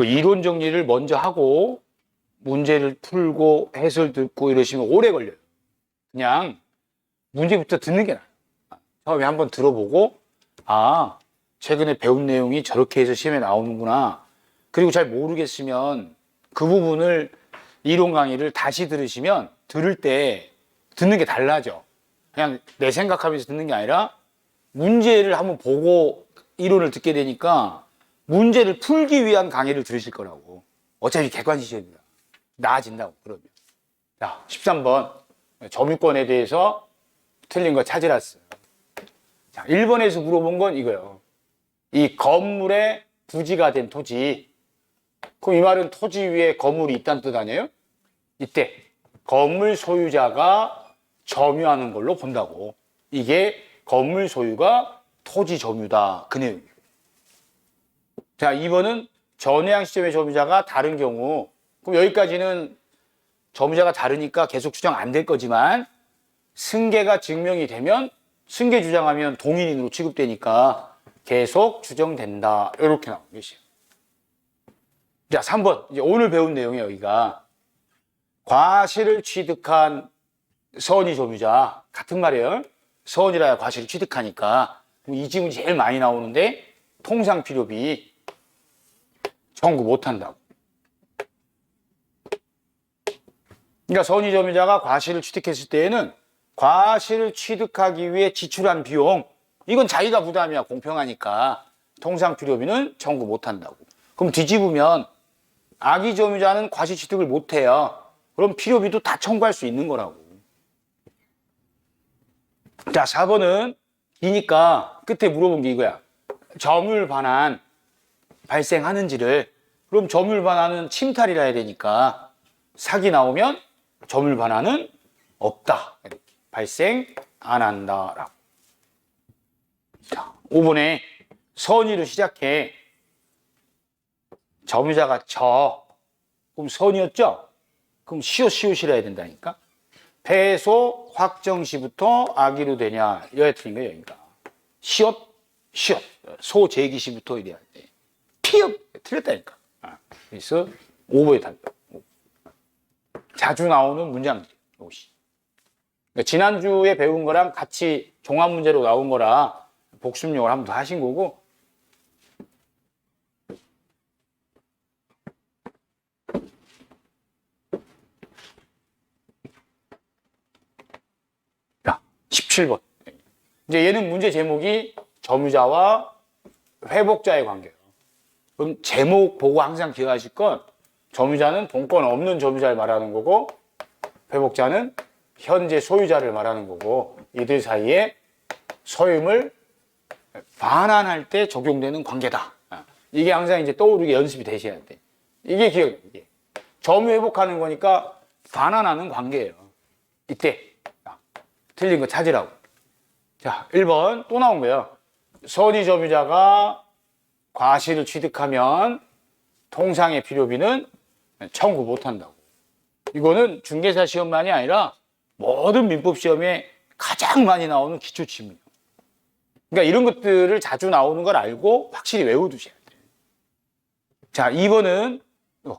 그 이론 정리를 먼저 하고 문제를 풀고 해설 듣고 이러시면 오래 걸려요. 그냥 문제부터 듣는 게 나아요. 처음에 한번 들어보고 아, 최근에 배운 내용이 저렇게 해서 시험에 나오는구나. 그리고 잘 모르겠으면 그 부분을 이론 강의를 다시 들으시면 들을 때 듣는 게 달라져. 그냥 내 생각하면서 듣는 게 아니라 문제를 한번 보고 이론을 듣게 되니까 문제를 풀기 위한 강의를 들으실 거라고. 어차피 객관식 시험이다. 나아진다고, 그러면. 자, 13번. 점유권에 대해서 틀린 거 찾으랬어요. 자, 1번에서 물어본 건 이거예요. 이 건물의 부지가 된 토지. 그럼 이 말은 토지 위에 건물이 있다는 뜻 아니에요? 이때 건물 소유자가 점유하는 걸로 본다고. 이게 건물 소유가 토지 점유다. 그 내용이에요. 자, 2번은 전해양 시점의 점유자가 다른 경우. 그럼 여기까지는 점유자가 다르니까 계속 추정 안 될 거지만 승계가 증명이 되면 승계 주장하면 동일인으로 취급되니까 계속 추정된다. 이렇게 나오는 것이에요. 자, 3번. 이제 오늘 배운 내용이에요, 여기가. 과실을 취득한 서원이 점유자. 같은 말이에요. 서원이라야 과실을 취득하니까. 이 지문이 제일 많이 나오는데 통상 필요비 청구 못 한다고. 그러니까 서원이 점유자가 과실을 취득했을 때에는 과실을 취득하기 위해 지출한 비용, 이건 자기가 부담이야. 공평하니까. 통상 필요비는 청구 못 한다고. 그럼 뒤집으면 악의 점유자는 과실 취득을 못 해요. 그럼 필요비도 다 청구할 수 있는 거라고. 자, 4번은 이니까 끝에 물어본 게 이거야. 점유율 반환 발생하는지를. 그럼 점유율 반환은 침탈이라 해야 되니까 사기 나오면 점유율 반환은 없다. 발생 안 한다라고. 자, 5번에 선의로 시작해. 점유자가 저. 그럼 선이었죠? 그럼 시옷이라 해야 된다니까. 패소 확정시부터 악의로 되냐. 여기 틀린 거예요, 여기가. 시옷. 소제기시부터 이래야 돼. 피읍. 틀렸다니까. 그래서 5번에 답변. 자주 나오는 문장들. 이것이. 그러니까 지난주에 배운 거랑 같이 종합 문제로 나온 거라 복습용을 한번 더 하신 거고. 자, 17번. 이제 얘는 문제 제목이 점유자와 회복자의 관계예요. 그럼 제목 보고 항상 기억하실 건 점유자는 본권 없는 점유자를 말하는 거고 회복자는 현재 소유자를 말하는 거고 이들 사이에 소임을 반환할 때 적용되는 관계다. 이게 항상 이제 떠오르게 연습이 되셔야 돼. 이게 기억이에요. 이게. 점유 회복하는 거니까 반환하는 관계예요. 이때 틀린 거 찾으라고. 자, 1번 또 나온 거예요. 선의 점유자가 과실을 취득하면 통상의 필요비는 청구 못 한다고. 이거는 중개사 시험만이 아니라 모든 민법 시험에 가장 많이 나오는 기초 질문이에요. 그러니까 이런 것들을 자주 나오는 걸 알고 확실히 외워두셔야 돼요. 자, 2번은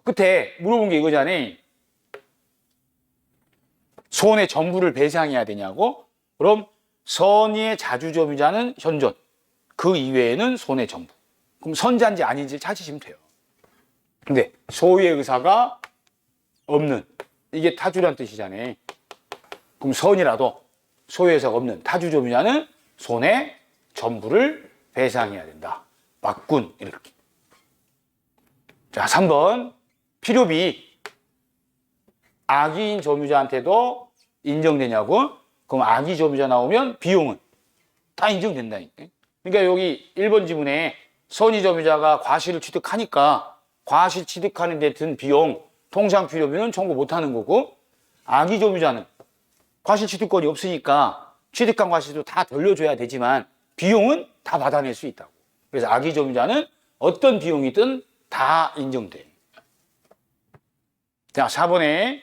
끝에 물어본 게 이거잖아요. 손의 전부를 배상해야 되냐고? 그럼 선의의 자주점유자는 현존. 그 이외에는 손의 전부. 그럼 선자인지 아닌지 찾으시면 돼요. 근데 소유의 의사가 없는, 이게 타주란 뜻이잖아요. 그럼 선이라도 소유의 의사가 없는 타주점유자는 손의 전부를 배상해야 된다. 맞군. 이렇게. 자, 3번 필요비 악의인 점유자한테도 인정되냐고? 그럼 악의 점유자 나오면 비용은 다 인정된다니까. 그러니까 여기 1번 지문에 선의 점유자가 과실을 취득하니까 과실 취득하는 데 든 비용, 통상 필요비는 청구 못하는 거고 악의 점유자는 과실 취득권이 없으니까 취득한 과실도 다 돌려줘야 되지만 비용은 다 받아낼 수 있다고. 그래서 악의 점유자는 어떤 비용이든 다 인정돼. 자, 4번에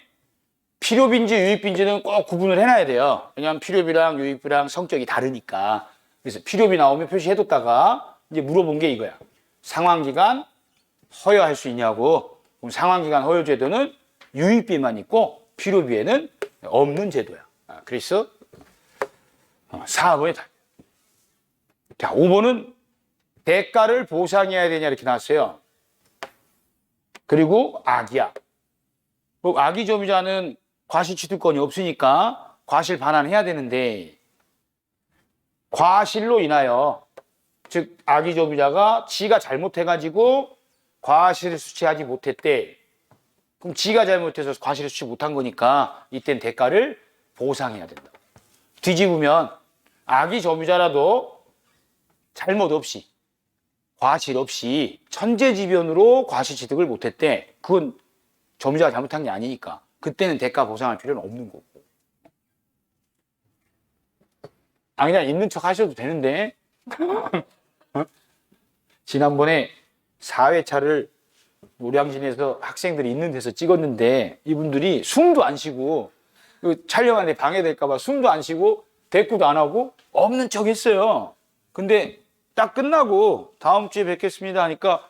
필요비인지 유익비인지는 꼭 구분을 해놔야 돼요. 왜냐하면 필요비랑 유익비랑 성격이 다르니까. 그래서 필요비 나오면 표시해뒀다가 이제 물어본 게 이거야. 상환기간, 허여할 수 있냐고. 그럼 상환기간 허여제도는 유익비만 있고 필요비에는 없는 제도야. 그래서 4번이 답이야. 자, 5번은 대가를 보상해야 되냐 이렇게 나왔어요. 그리고 악이야. 악의 점유자는 과실취득권이 없으니까 과실 반환해야 되는데 과실로 인하여 즉 악의 점유자가 지가 잘못해가지고 과실을 수취하지 못했대. 그럼 지가 잘못해서 과실을 수취 못한 거니까 이땐 대가를 보상해야 된다. 뒤집으면 악의 점유자라도 잘못 없이 과실 없이 천재지변으로 과실취득을 못했대. 그건 점유자가 잘못한 게 아니니까 그때는 대가 보상할 필요는 없는 거고. 그냥 있는 척 하셔도 되는데 지난번에 4회차를 노량진에서 학생들이 있는 데서 찍었는데 이분들이 숨도 안 쉬고 촬영하는데 방해될까봐 숨도 안 쉬고 대꾸도 안 하고 없는 척 했어요. 근데 딱 끝나고 다음 주에 뵙겠습니다 하니까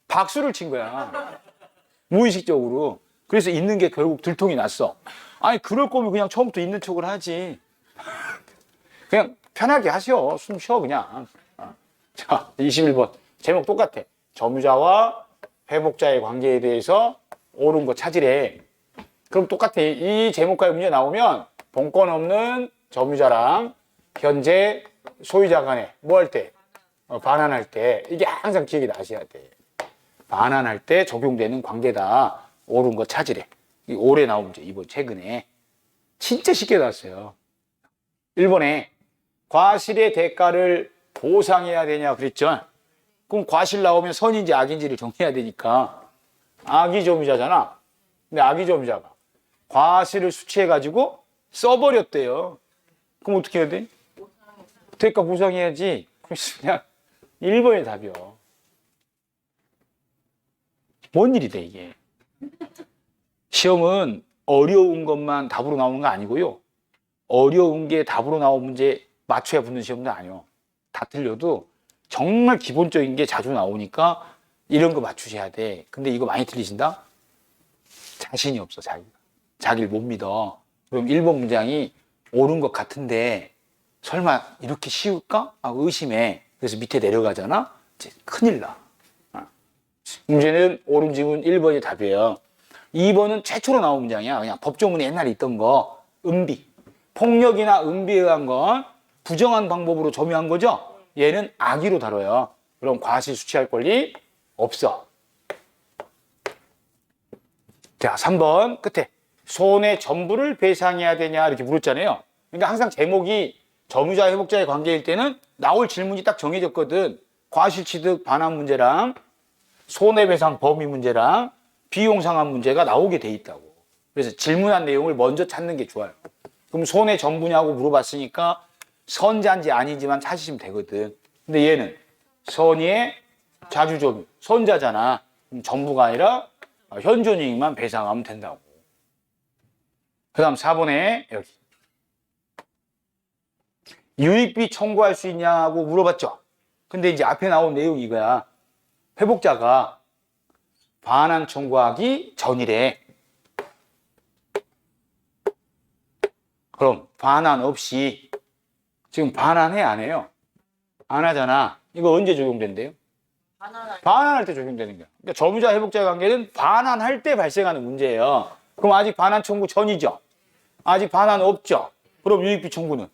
박수를 친 거야. 무의식적으로. 그래서 있는 게 결국 들통이 났어. 아니 그럴 거면 그냥 처음부터 있는 척을 하지. 그냥 편하게 하셔. 숨 쉬어 그냥. 자, 21번. 제목 똑같아. 점유자와 회복자의 관계에 대해서 옳은 거 찾으래. 그럼 똑같아. 이 제목과의 문제 나오면 본권 없는 점유자랑 현재 소유자 간에 뭐 할 때? 반환할 때. 이게 항상 기억이 나셔야 돼. 반환할 때 적용되는 관계다. 옳은 거 찾으래. 올해 나온 문제. 이번 최근에. 진짜 쉽게 나왔어요. 1번에 과실의 대가를 보상해야 되냐 그랬죠. 그럼 과실 나오면 선인지 악인지를 정해야 되니까 악의 점유자잖아. 근데 악의 점유자가 과실을 수취해가지고 써버렸대요. 그럼 어떻게 해야 돼? 대가 보상해야지. 그래서 그냥 1번이 답이요. 뭔 일이 돼 이게. 시험은 어려운 것만 답으로 나오는 거 아니고요. 어려운 게 답으로 나온 문제 맞춰야 붙는 시험도 아니요. 다 틀려도 정말 기본적인 게 자주 나오니까 이런 거 맞추셔야 돼. 근데 이거 많이 틀리신다? 자신이 없어, 자기가. 자기를 못 믿어. 그럼 1번 문장이 옳은 것 같은데 설마 이렇게 쉬울까? 의심해. 그래서 밑에 내려가잖아? 이제 큰일 나. 문제는 옳은 지문 1번이 답이에요. 2번은 최초로 나온 문장이야. 그냥 법조문에 옛날에 있던 거. 은비. 폭력이나 은비에 의한 건 부정한 방법으로 점유한 거죠? 얘는 악의로 다뤄요. 그럼 과실 수취할 권리 없어. 자, 3번 끝에 손의 전부를 배상해야 되냐 이렇게 물었잖아요. 그러니까 항상 제목이 점유자 회복자의 관계일 때는 나올 질문이 딱 정해졌거든. 과실취득 반환 문제랑 손해배상 범위 문제랑 비용상환 문제가 나오게 돼 있다고. 그래서 질문한 내용을 먼저 찾는 게 좋아요. 그럼 손해 전부냐고 물어봤으니까 선자인지 아닌지만 찾으시면 되거든. 근데 얘는 선의의 자주점유, 선자잖아. 그럼 전부가 아니라 현존이익만 배상하면 된다고. 그 다음 4번에 여기 유익비 청구할 수 있냐고 물어봤죠. 근데 이제 앞에 나온 내용이 이거야. 회복자가 반환 청구하기 전이래. 그럼 반환 없이 지금 반환해 안 해요? 안 하잖아. 이거 언제 적용된대요? 반환할 때 적용되는 거야. 그러니까 점유자 회복자 관계는 반환할 때 발생하는 문제예요. 그럼 아직 반환 청구 전이죠. 아직 반환 없죠. 그럼 유익비 청구는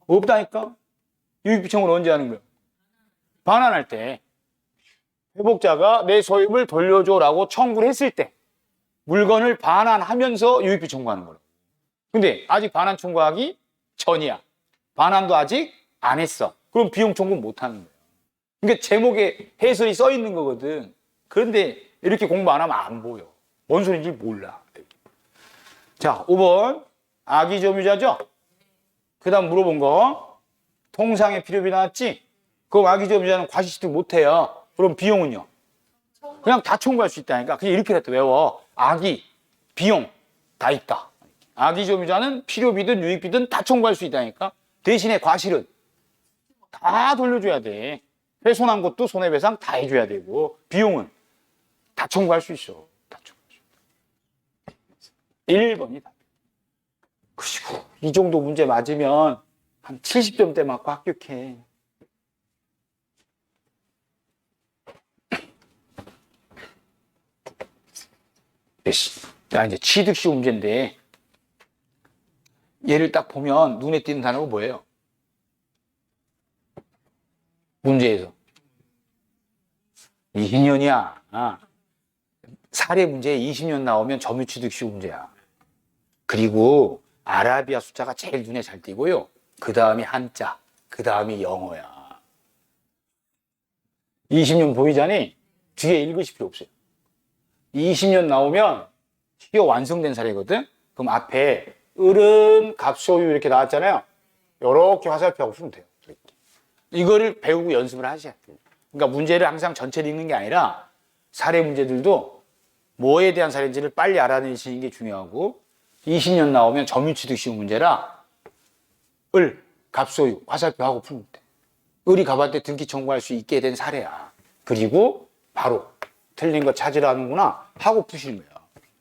없다니까. 유익비 청구는 언제 하는 거예요? 반환할 때. 회복자가 내 소유물 돌려줘라고 청구를 했을 때 물건을 반환하면서 유익비 청구하는 거라고. 근데 아직 반환 청구하기 전이야. 반환도 아직 안 했어. 그럼 비용 청구 못 하는 거예요. 그러니까 제목에 해설이 써 있는 거거든. 그런데 이렇게 공부 안 하면 안 보여. 뭔 소리인지 몰라. 자, 5번 악의 점유자죠? 그 다음 물어본 거 통상의 필요비 나왔지? 그럼 악의 점유자는 과실취득 못 해요. 그럼 비용은요? 그냥 다 청구할 수 있다니까. 그냥 이렇게라도 외워. 악의, 비용 다 있다. 악의 점유자는 필요비든 유익비든 다 청구할 수 있다니까. 대신에 과실은 다 돌려줘야 돼. 훼손한 것도 손해배상 다 해줘야 되고 비용은 다 청구할 수 있어. 다 청구할 수 있어. 1번이 답. 그리고 이 정도 문제 맞으면 한 70점대 맞고 합격해. 자, 이제 취득 시효 문제인데 얘를 딱 보면 눈에 띄는 단어가 뭐예요? 문제에서 20년이야. 사례 문제에 20년 나오면 점유취득 시효 문제야. 그리고 아라비아 숫자가 제일 눈에 잘 띄고요. 그 다음이 한자, 그 다음이 영어야. 20년 보이자니 뒤에 읽으실 필요 없어요. 20년 나오면 시효 완성된 사례거든. 그럼 앞에 을은 갑소유 이렇게 나왔잖아요. 이렇게 화살표하고 쓰면 돼요. 이거를 배우고 연습을 하셔야 돼요. 그러니까 문제를 항상 전체를 읽는 게 아니라 사례 문제들도 뭐에 대한 사례인지를 빨리 알아내시는 게 중요하고 20년 나오면 점유취득 시효 문제라 을, 갑소유, 화살표하고 풀면 돼. 을이 갑한테 등기 청구할 수 있게 된 사례야. 그리고 바로 틀린 거 찾으라는구나 하고 푸시는 거예요.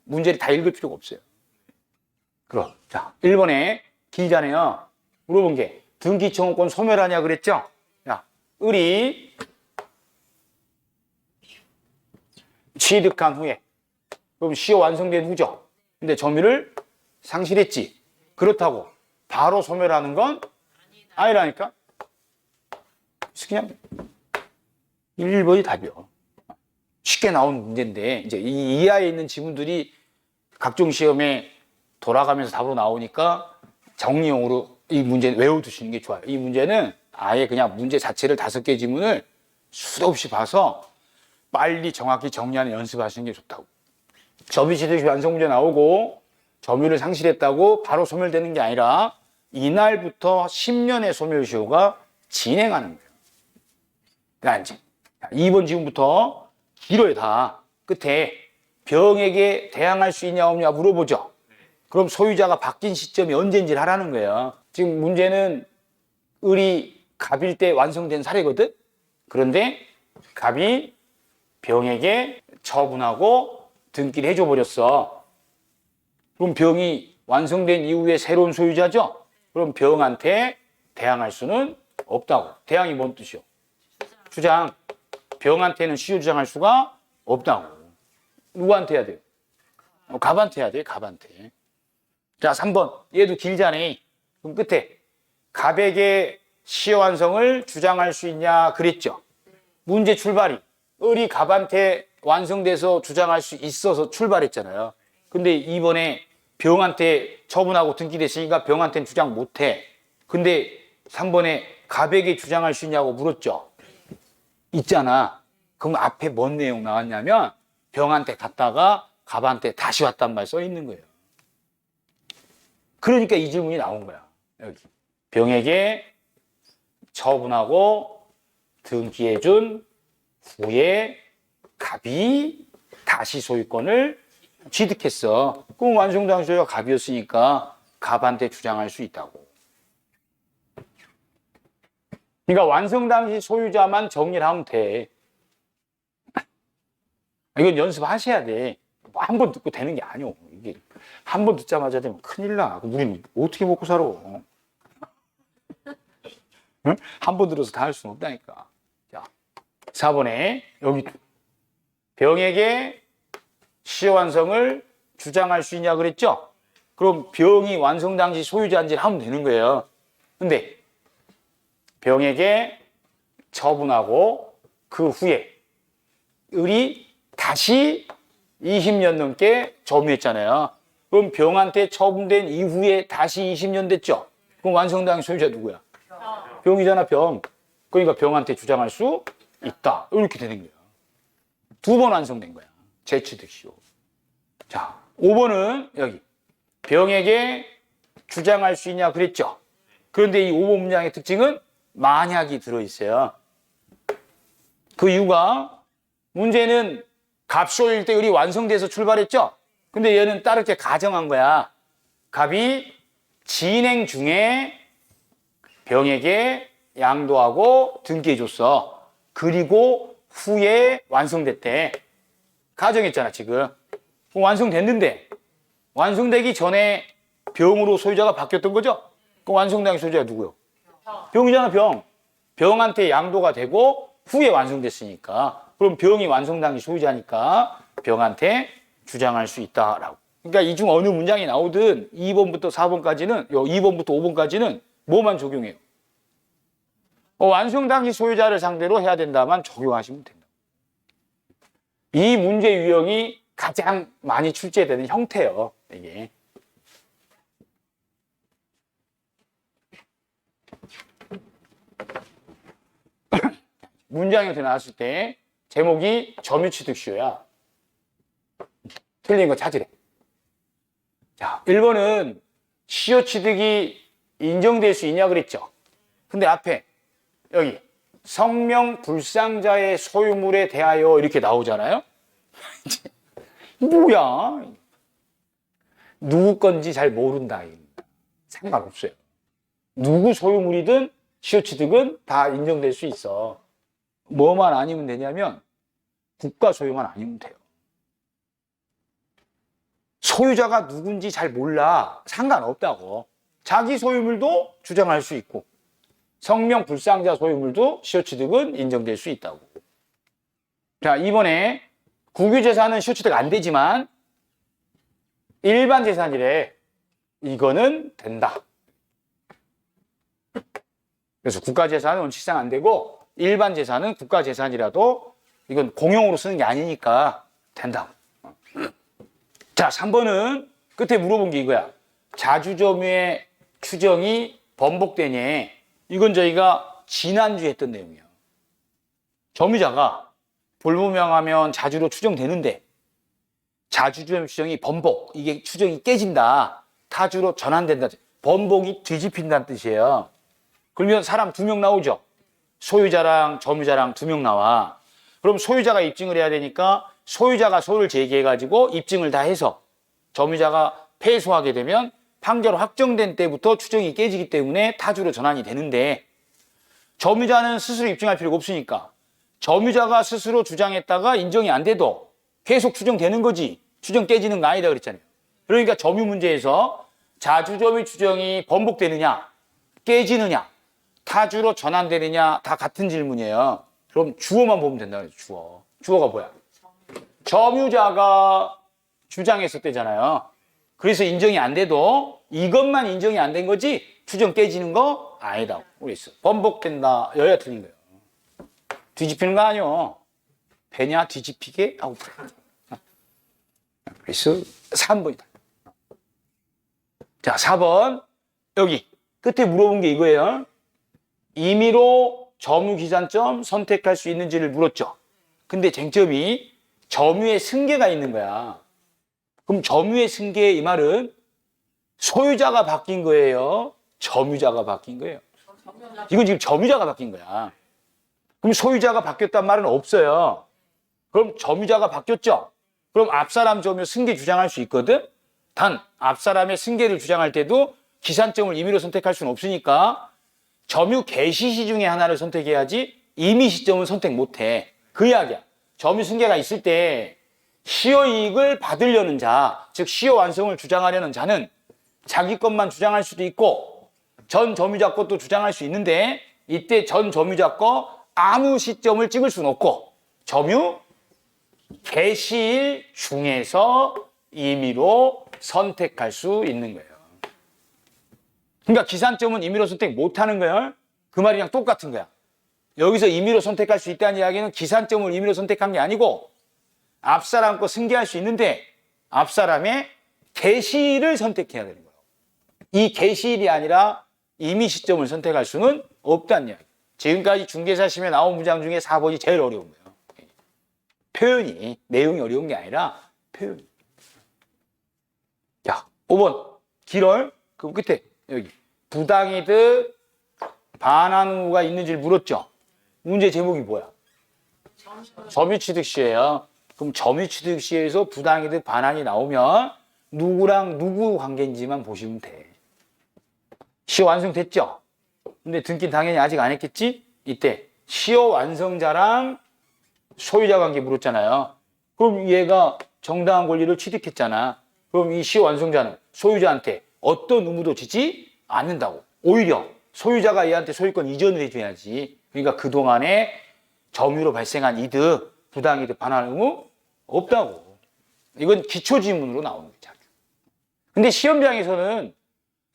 문제를 다 읽을 필요가 없어요. 그럼 자 1번에 길잖아요. 물어본 게 등기 청구권 소멸하냐 그랬죠? 야, 을이 취득한 후에 그럼 시효 완성된 후죠. 근데 점유를 상실했지. 그렇다고 바로 소멸하는 건 아니라니까. 그냥 1번이 답이요. 쉽게 나온 문제인데 이제 이 이하에 있는 지문들이 각종 시험에 돌아가면서 답으로 나오니까 정리용으로 이 문제는 외워두시는 게 좋아요. 이 문제는 아예 그냥 문제 자체를 5개 지문을 수도 없이 봐서 빨리 정확히 정리하는 연습하시는 게 좋다고. 점유취득 완성 문제 나오고 점유를 상실했다고 바로 소멸되는 게 아니라 이날부터 10년의 소멸시효가 진행하는 거예요. 그러니까 이제 2번 지문부터 길어요. 다 끝에 병에게 대항할 수 있냐 없냐 물어보죠. 그럼 소유자가 바뀐 시점이 언제인지를 하라는 거예요. 지금 문제는 을이 갑일 때 완성된 사례거든. 그런데 갑이 병에게 처분하고 등기를 해줘 버렸어. 그럼 병이 완성된 이후에 새로운 소유자죠. 그럼 병한테 대항할 수는 없다고. 대항이 뭔 뜻이요? 주장. 병한테는 시효 주장할 수가 없다고. 누구한테 해야 돼요? 갑한테 해야 돼요. 갑한테. 자 3번. 얘도 길잖아요. 그럼 끝에 갑에게 시효 완성을 주장할 수 있냐 그랬죠. 문제 출발이 을이 갑한테 완성돼서 주장할 수 있어서 출발했잖아요. 근데 이번에 병한테 처분하고 등기됐으니까 병한테는 주장 못해. 근데 3번에 갑에게 주장할 수 있냐고 물었죠. 있잖아. 그럼 앞에 뭔 내용 나왔냐면 병한테 갔다가 갑한테 다시 왔단 말 써 있는 거예요. 그러니까 이 질문이 나온 거야. 여기. 병에게 처분하고 등기해준 후에 갑이 다시 소유권을 취득했어. 그럼 완성당 소유가 갑이었으니까 갑한테 주장할 수 있다고. 그러니까 완성 당시 소유자만 정리를 하면 돼. 이건 연습하셔야 돼. 한 번 듣고 되는 게 아니오. 이게 한 번 듣자마자 되면 큰일 나. 우리는 어떻게 먹고 살아? 응? 한 번 들어서 다 할 수는 없다니까. 자, 4번에 여기 병에게 시효 완성을 주장할 수 있냐 그랬죠? 그럼 병이 완성 당시 소유자인지를 하면 되는 거예요. 근데 병에게 처분하고 그 후에 을이 다시 20년 넘게 점유했잖아요. 그럼 병한테 처분된 이후에 다시 20년 됐죠? 그럼 완성당의 소유자 누구야? 병이잖아, 병. 그러니까 병한테 주장할 수 있다. 이렇게 되는 거야. 2번 완성된 거야. 재취득시효. 자, 5번은 여기 병에게 주장할 수 있냐 그랬죠? 그런데 이 5번 문장의 특징은 만약이 들어있어요. 그 이유가 문제는 갑소일 때 을이 완성돼서 출발했죠? 근데 얘는 따르게 가정한 거야. 갑이 진행 중에 병에게 양도하고 등기해줬어. 그리고 후에 완성됐대. 가정했잖아, 지금. 완성됐는데, 완성되기 전에 병으로 소유자가 바뀌었던 거죠? 그 완성된 소유자가 누구요? 병이잖아, 병. 병한테 양도가 되고 후에 완성됐으니까. 그럼 병이 완성 당시 소유자니까 병한테 주장할 수 있다라고. 그러니까 이 중 어느 문장이 나오든 2번부터 4번까지는, 2번부터 5번까지는 뭐만 적용해요? 완성 당시 소유자를 상대로 해야 된다만 적용하시면 된다. 이 문제 유형이 가장 많이 출제되는 형태예요, 이게. 문장 형태 나왔을 때 제목이 점유취득시효야. 틀린 거 찾으래. 자, 1번은 시효취득이 인정될 수 있냐 그랬죠. 근데 앞에 여기 성명불상자의 소유물에 대하여 이렇게 나오잖아요. 뭐야? 누구 건지 잘 모른다. 상관없어요. 누구 소유물이든 시효취득은 다 인정될 수 있어. 뭐만 아니면 되냐면 국가 소유만 아니면 돼요. 소유자가 누군지 잘 몰라. 상관없다고. 자기 소유물도 주장할 수 있고 성명불상자 소유물도 시효취득은 인정될 수 있다고. 자, 이번에 국유재산은 시효취득 안 되지만 일반 재산이래. 이거는 된다. 그래서 국가재산은 원칙상 안 되고 일반 재산은 국가재산이라도 이건 공용으로 쓰는 게 아니니까 된다. 자, 3번은 끝에 물어본 게 이거야. 자주점유의 추정이 번복되냐. 이건 저희가 지난주에 했던 내용이에요. 점유자가 불분명하면 자주로 추정되는데 자주점 추정이 번복, 이게 추정이 깨진다. 타주로 전환된다. 번복이 뒤집힌다는 뜻이에요. 그러면 사람 2명 나오죠. 소유자랑 점유자랑 2명 나와. 그럼 소유자가 입증을 해야 되니까 소유자가 소를 제기해가지고 입증을 다 해서 점유자가 패소하게 되면 판결 확정된 때부터 추정이 깨지기 때문에 타주로 전환이 되는데 점유자는 스스로 입증할 필요가 없으니까 점유자가 스스로 주장했다가 인정이 안 돼도 계속 추정되는 거지. 추정 깨지는 거 아니다 그랬잖아요. 그러니까 점유 문제에서 자주점유 추정이 번복되느냐 깨지느냐 타주로 전환되느냐 다 같은 질문이에요. 그럼 주어만 보면 된다. 주어. 주어가 뭐야? 점유자가 주장했었대잖아요. 그래서 인정이 안 돼도 이것만 인정이 안 된 거지 추정 깨지는 거 아니다. 그랬어. 번복된다. 여야 틀린 거예요. 뒤집히는 거 아니요. 배냐 뒤집히게 하고. 그래서 3번이다. 자, 4번. 여기 끝에 물어본 게 이거예요. 임의로 점유기산점 선택할 수 있는지를 물었죠. 근데 쟁점이 점유의 승계가 있는 거야. 그럼 점유의 승계 이 말은 소유자가 바뀐 거예요? 점유자가 바뀐 거예요? 이건 지금 점유자가 바뀐 거야. 그럼 소유자가 바뀌었단 말은 없어요. 그럼 점유자가 바뀌었죠? 그럼 앞사람 점유 승계 주장할 수 있거든? 단 앞사람의 승계를 주장할 때도 기산점을 임의로 선택할 수는 없으니까 점유 개시시 중에 하나를 선택해야지 임의 시점은 선택 못해. 그 이야기야. 점유 승계가 있을 때 시효이익을 받으려는 자, 즉 시효 완성을 주장하려는 자는 자기 것만 주장할 수도 있고 전 점유자 것도 주장할 수 있는데 이때 전 점유자 거 아무 시점을 찍을 수는 없고 점유 개시일 중에서 임의로 선택할 수 있는 거예요. 그러니까 기산점은 임의로 선택 못하는 거예요. 그 말이랑 똑같은 거야. 여기서 임의로 선택할 수 있다는 이야기는 기산점을 임의로 선택한 게 아니고 앞사람 거 승계할 수 있는데 앞사람의 개시일을 선택해야 되는 거예요. 이 개시일이 아니라 임의 시점을 선택할 수는 없다는 이야기. 지금까지 중개사심에 나온 문장 중에 4번이 제일 어려운 거예요. 표현이, 내용이 어려운 게 아니라 표현이. 자, 5번 길어요. 그 끝에 여기 부당이득 반환 후가 있는지를 물었죠. 문제 제목이 뭐야? 점유취득시예요. 그럼 점유취득시에서 부당이득 반환이 나오면 누구랑 누구 관계인지만 보시면 돼. 시효 완성됐죠? 근데 등기 당연히 아직 안 했겠지? 이때 시효 완성자랑 소유자 관계 물었잖아요. 그럼 얘가 정당한 권리를 취득했잖아. 그럼 이 시효 완성자는 소유자한테 어떤 의무도 지지 않는다고. 오히려 소유자가 얘한테 소유권 이전을 해줘야지. 그러니까 그동안에 점유로 발생한 이득, 부당이득 반환 의무 없다고. 이건 기초지문으로 나오는 거죠. 근데 시험장에서는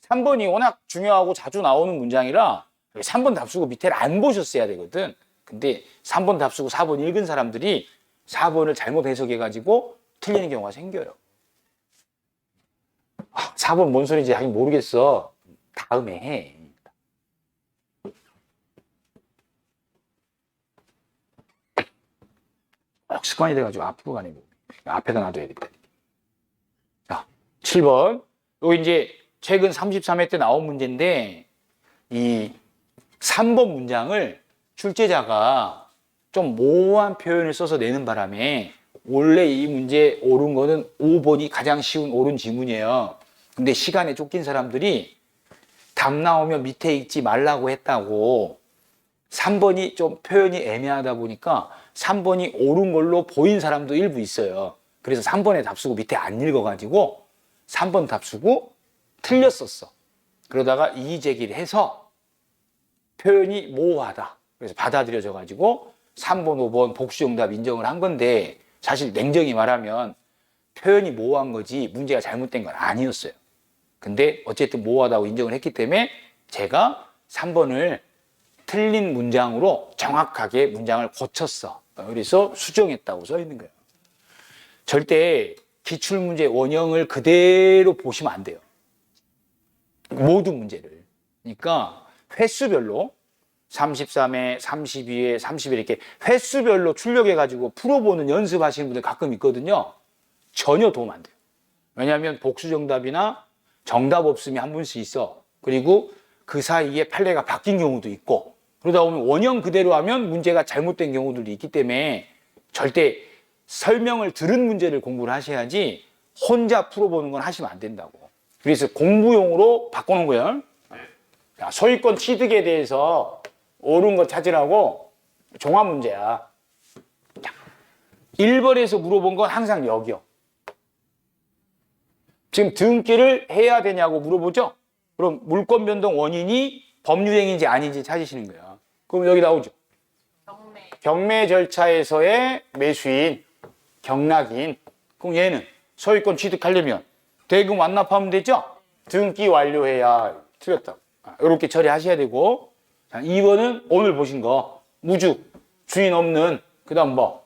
3번이 워낙 중요하고 자주 나오는 문장이라 3번 답수고 밑에를 안 보셨어야 되거든. 근데 3번 답수고 4번 읽은 사람들이 4번을 잘못 해석해가지고 틀리는 경우가 생겨요. 4번 뭔 소리인지 하긴 모르겠어. 다음에 해. 습관이 돼가지고 앞으로 가네. 앞에다 놔둬야겠다. 자, 7번. 요 이제 최근 33회 때 나온 문제인데, 이 3번 문장을 출제자가 좀 모호한 표현을 써서 내는 바람에 원래 이 문제 옳은 거는 5번이 가장 쉬운 옳은 지문이에요. 근데 시간에 쫓긴 사람들이 답 나오면 밑에 읽지 말라고 했다고 3번이 좀 표현이 애매하다 보니까 3번이 옳은 걸로 보인 사람도 일부 있어요. 그래서 3번의 답수고 밑에 안 읽어가지고 3번 답수고 틀렸었어. 그러다가 이의 제기를 해서 표현이 모호하다. 그래서 받아들여져가지고 3번, 5번 복수정답 인정을 한 건데 사실 냉정히 말하면 표현이 모호한 거지 문제가 잘못된 건 아니었어요. 근데 어쨌든 모호하다고 인정을 했기 때문에 제가 3번을 틀린 문장으로 정확하게 문장을 고쳤어. 그래서 수정했다고 써 있는 거예요. 절대 기출문제 원형을 그대로 보시면 안 돼요. 모든 문제를. 그러니까 횟수별로 33회, 32회, 31회 이렇게 횟수별로 출력해가지고 풀어보는 연습하시는 분들 가끔 있거든요. 전혀 도움 안 돼요. 왜냐하면 복수정답이나 정답 없음이 한 분씩 있어. 그리고 그 사이에 판례가 바뀐 경우도 있고 그러다 보면 원형 그대로 하면 문제가 잘못된 경우들도 있기 때문에 절대 설명을 들은 문제를 공부를 하셔야지 혼자 풀어보는 건 하시면 안 된다고. 그래서 공부용으로 바꿔놓은 거예요. 소유권 취득에 대해서 옳은 거 찾으라고 종합 문제야. 1번에서 물어본 건 항상 여기요. 지금 등기를 해야 되냐고 물어보죠? 그럼 물권 변동 원인이 법률행위인지 아닌지 찾으시는 거예요. 그럼 여기 나오죠. 경매 절차에서의 매수인, 경락인. 그럼 얘는 소유권 취득하려면 대금 완납하면 되죠? 등기 완료해야 틀렸다. 이렇게 처리하셔야 되고. 자, 2번은 오늘 보신 거 무주, 주인 없는 그 다음 뭐?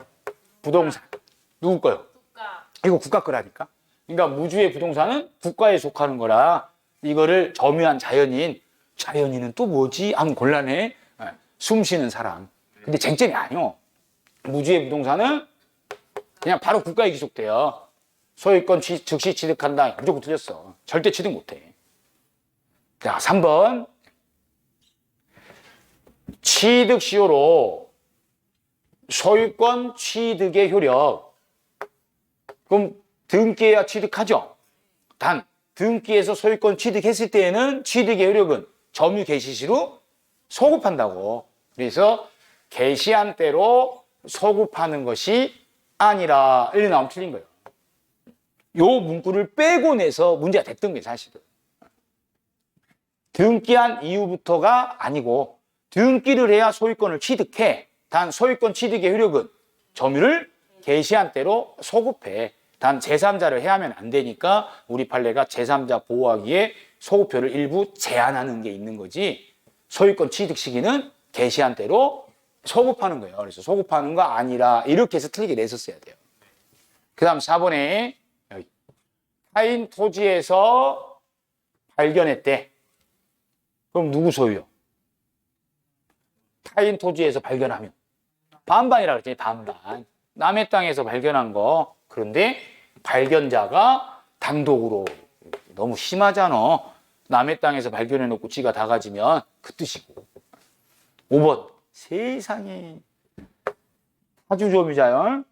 부동산. 누구 거요? 국가. 이거 국가 거라니까. 그러니까 무주의 부동산은 국가에 속하는 거라 이거를 점유한 자연인, 자연인은 또 뭐지? 하면 곤란해. 숨 쉬는 사람. 근데 쟁점이 아니요. 무주의 부동산은 그냥 바로 국가에 기속돼요. 소유권 즉시 취득한다. 무조건 틀렸어. 절대 취득 못해. 자, 3번. 취득 시효로 소유권 취득의 효력. 그럼 등기해야 취득하죠. 단 등기해서 소유권 취득했을 때에는 취득의 효력은 점유 개시 시로 소급한다고. 그래서 개시한 때로 소급하는 것이 아니라 이렇게 나오면 틀린 거예요. 요 문구를 빼고 내서 문제가 됐던 게 사실은. 등기한 이후부터가 아니고 등기를 해야 소유권을 취득해. 단 소유권 취득의 효력은 점유를 개시한 때로 소급해. 단 제3자를 해하면 안 되니까 우리 판례가 제3자 보호하기에 소급표를 일부 제한하는 게 있는 거지 소유권 취득 시기는 개시한 때로 소급하는 거예요. 그래서 소급하는 거 아니라 이렇게 해서 틀리게 냈었어야 돼요. 그 다음 4번에 여기. 타인 토지에서 발견했대. 그럼 누구 소유요? 타인 토지에서 발견하면 반반이라고 했더니 반반. 남의 땅에서 발견한 거. 그런데 발견자가 단독으로 너무 심하잖아. 남의 땅에서 발견해놓고 지가 다 가지면 그 뜻이고. 5번 세상에 타주점유자요.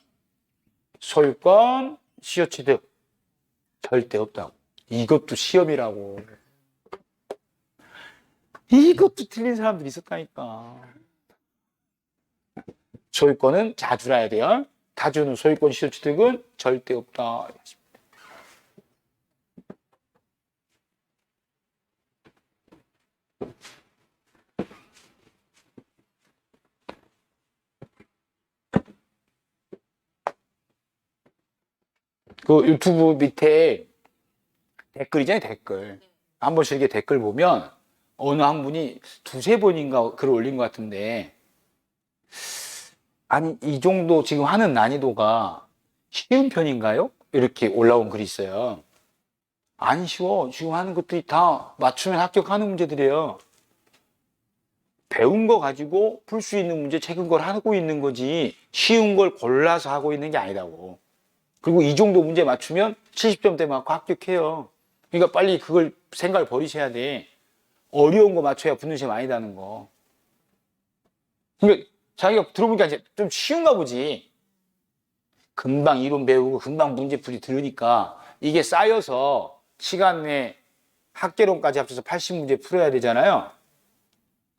소유권 시효취득 절대 없다고. 이것도 시험이라고. 이것도 틀린 사람들이 있었다니까. 소유권은 자주라야 돼요. 타주는 소유권 시효취득은 절대 없다. 그 유튜브 밑에 댓글이잖아요, 댓글. 한 번씩 이렇게 댓글 보면 어느 한 분이 두세 번인가 글을 올린 것 같은데, 아니, 이 정도 지금 하는 난이도가 쉬운 편인가요? 이렇게 올라온 글이 있어요. 안 쉬워. 지금 하는 것들이 다 맞추면 합격하는 문제들이에요. 배운 거 가지고 풀 수 있는 문제, 최근 걸 하고 있는 거지, 쉬운 걸 골라서 하고 있는 게 아니라고. 그리고 이 정도 문제 맞추면 70점대 맞고 합격해요. 그러니까 빨리 그걸 생각을 버리셔야 돼. 어려운 거 맞춰야 붙는 시험 아니다는 거. 그러니까 자기가 들어보니까 이제 좀 쉬운가 보지. 금방 이론 배우고 금방 문제풀이 들으니까 이게 쌓여서 시간 내에 학개론까지 합쳐서 80문제 풀어야 되잖아요.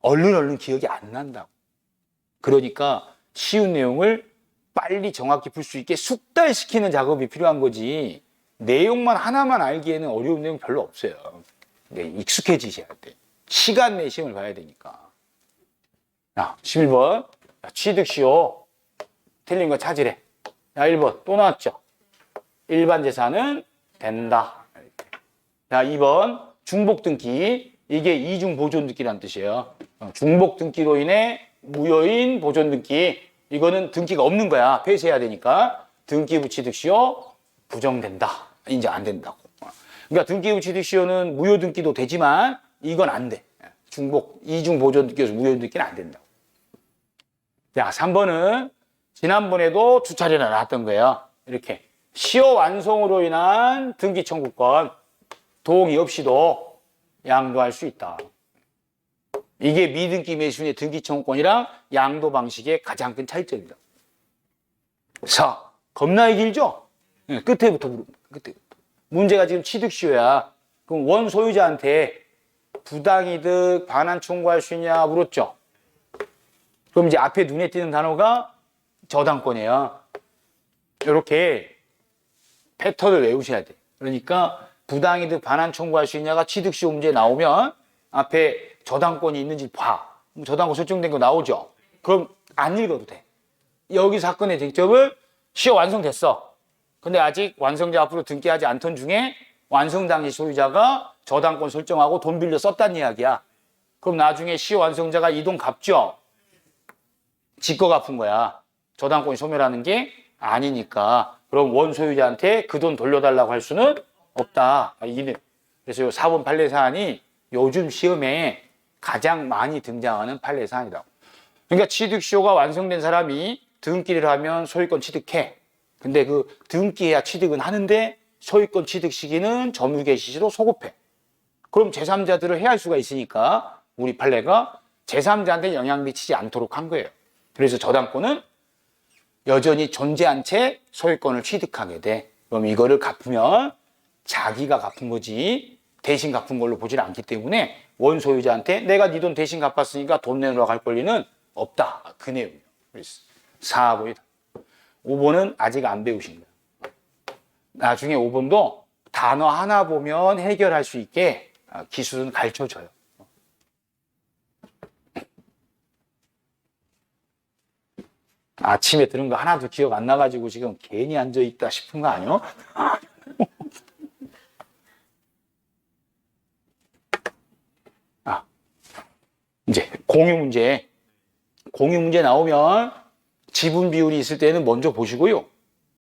얼른 기억이 안 난다고. 그러니까 쉬운 내용을 빨리 정확히 풀 수 있게 숙달시키는 작업이 필요한 거지, 내용만 하나만 알기에는 어려운 내용 별로 없어요. 네, 익숙해지셔야 돼. 시간 내에 시험을 봐야 되니까. 자, 11번. 취득시효. 틀린 거 찾으래. 자, 1번. 또 나왔죠? 일반 재산은 된다. 자, 2번. 중복등기. 이게 이중보존등기라는 뜻이에요. 중복등기로 인해 무효인 보존등기. 이거는 등기가 없는 거야. 폐쇄해야 되니까. 등기부 취득시효 부정된다. 이제 안 된다고. 그러니까 등기부 취득시효는 무효등기도 되지만 이건 안 돼. 이중보존등기에서 무효등기는 안 된다고. 자, 3번은 지난번에도 두 차례나 나왔던 거예요. 이렇게 시효 완성으로 인한 등기 청구권 동의 없이도 양도할 수 있다. 이게 미등기 매수인의 등기 청구권이랑 양도 방식의 가장 큰 차이점이다. 자, 겁나게 길죠? 네, 끝에부터 물어봅니다. 끝에부터. 문제가 지금 취득시효야. 그럼 원 소유자한테 부당이득 반환 청구할 수 있냐 물었죠? 그럼 이제 앞에 눈에 띄는 단어가 저당권이에요. 이렇게 패턴을 외우셔야 돼. 그러니까 부당이득 반환 청구할 수 있냐가 취득시효 문제 나오면 앞에 저당권이 있는지 봐. 저당권 설정된 거 나오죠? 그럼 안 읽어도 돼. 여기 사건의 쟁점을 시효 완성됐어. 근데 아직 완성자 앞으로 등기하지 않던 중에 완성 당시 소유자가 저당권 설정하고 돈 빌려 썼다는 이야기야. 그럼 나중에 시효 완성자가 이 돈 갚죠? 지거 갚은 거야. 저당권이 소멸하는 게 아니니까. 그럼 원 소유자한테 그 돈 돌려달라고 할 수는 없다. 그래서 요 4번 판례 사안이 요즘 시험에 가장 많이 등장하는 판례 사안이라고. 그러니까 취득시효가 완성된 사람이 등기를 하면 소유권 취득해. 근데 그 등기해야 취득은 하는데 소유권 취득 시기는 점유계 시시로 소급해. 그럼 제3자들을 해할 수가 있으니까 우리 판례가 제3자한테 영향 미치지 않도록 한 거예요. 그래서 저당권은 여전히 존재한 채 소유권을 취득하게 돼. 그럼 이거를 갚으면 자기가 갚은 거지 대신 갚은 걸로 보질 않기 때문에 원소유자한테 내가 네 돈 대신 갚았으니까 돈 내놓으라고 할 권리는 없다. 그 내용이에요. 그래서 4하고요. 5번은 아직 안 배우신 거예요. 나중에 5번도 단어 하나 보면 해결할 수 있게 기술은 가르쳐줘요. 아침에 들은 거 하나도 기억 안 나가지고 지금 괜히 앉아있다 싶은 거 아니요? 이제 공유 문제 나오면 지분 비율이 있을 때는 먼저 보시고요.